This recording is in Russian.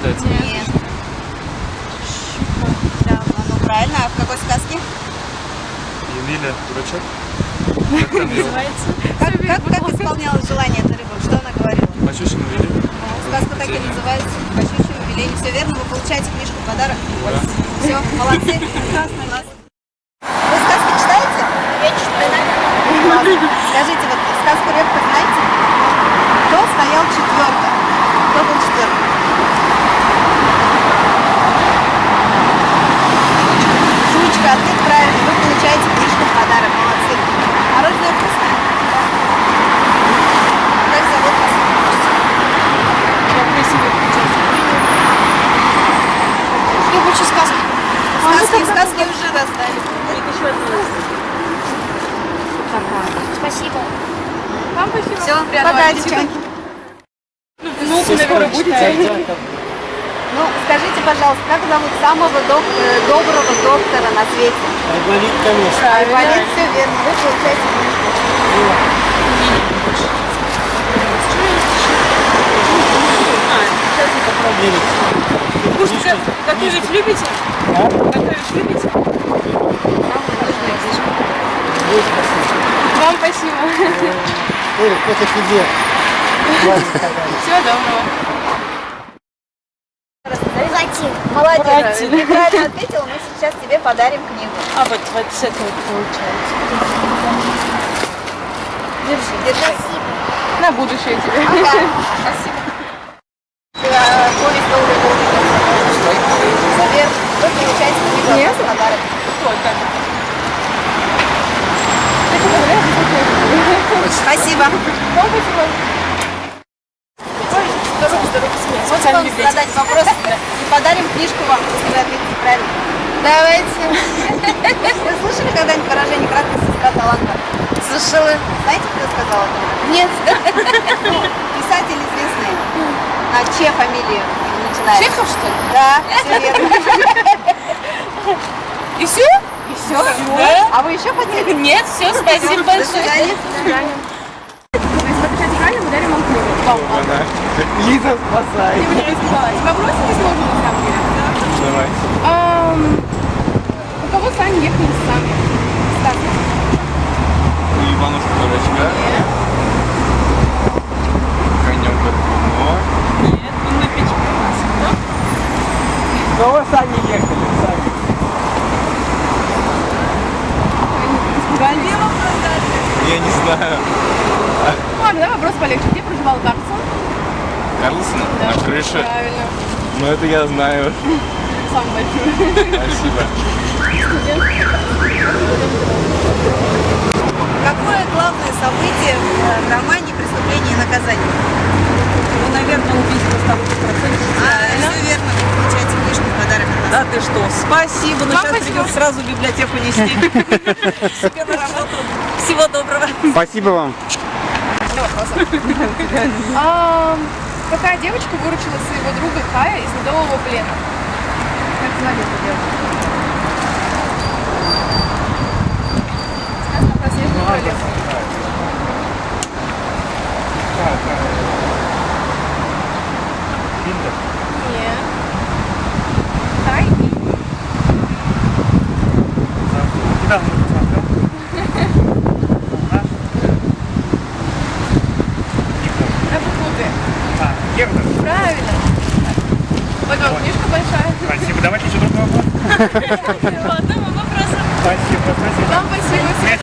читается? Нет. Да, ну правильно. А в какой сказке? Емеля, дурачок? Как исполнялось желание этой рыбы? Что она говорила? По щучьему велению? Сказка так и называется. По щучьему велению. Все верно, вы получаете книжку в подарок. Все, молодцы. Прекрасно, класс. Вы сказки читаете? Я читаю. Скажите, вот сказку «Репка» знаете? Кто стоял четвертым? Кто был четвертым? Жучка, ответ правильный. Вы получаете книжку в подарок. Молодцы. Мороженое вкусное? Как зовут вас? Я красиво включаюсь. Я хочу сказки. Сказки уже раздали. Спасибо. Вам спасибо. Все, пока, девчонки. Ну, наверное, будете. Ну, скажите, пожалуйста, как зовут самого доброго доктора на свете? Айболит, конечно. Айболит, все верно. Вы получаете Кушать готовить любите? Готовить любите? Вам спасибо. Ой, это тебе. Всего доброго. Молодец. Ты правильно ответила, мы сейчас тебе подарим книгу. А вот с этого получается. Держи. На будущее тебе. Ага. Спасибо. Повесть «Долгий-долгий». Завер. Вы получаете книгу. Нет? Подарок. Сколько? Спасибо. Вам спасибо. Здорово, Вот вам задать вопрос и подарим книжку вам, если вы ответите правильно. Давайте. Вы слышали когда-нибудь выражение «краткая сестра таланта»? Слышала. Знаете, кто сказал это? Нет. Писатель известный. На Че фамилию начинает. Чехов, что ли? Да, все верно. И все? И все? Да. А вы еще хотели? Нет, все, спасибо До большое. свидания. Мы дарим вам книгу. Лиза, спасай. Не будем рисковать. Вопросы не сложно на самом деле. Давайте. У кого сани ехали сами? Стас. У Иванушка дурачка. Нет. Конем Горбуно. Нет, он на печке у нас. Кто? Кого сами ехали? Сами. Галева. Я не знаю. Ладно, давай вопрос полегче. Где проживал Карлсон? Карлсон? Да. На крыше? Правильно. Ну это я знаю. Самый большой. Спасибо. Какое главное событие в романе «Преступление и наказание»? Ну, наверное, убийство с тобой Все верно, вы получаете книжку в подарок. Да ты что? Спасибо, но Вам сейчас спасибо. придется сразу в библиотеку нести. Себе на работу. Всего доброго. Спасибо вам. Какая девочка выручила своего друга Кая из ледового плена? Как звали эту девочку? Сказка про снежную королеву. Нет. Кай и... На букву Г. Правильно. Вот вам книжка большая. Спасибо. Давайте еще другой вопрос. Ладно, вопросы. Спасибо. Вам спасибо.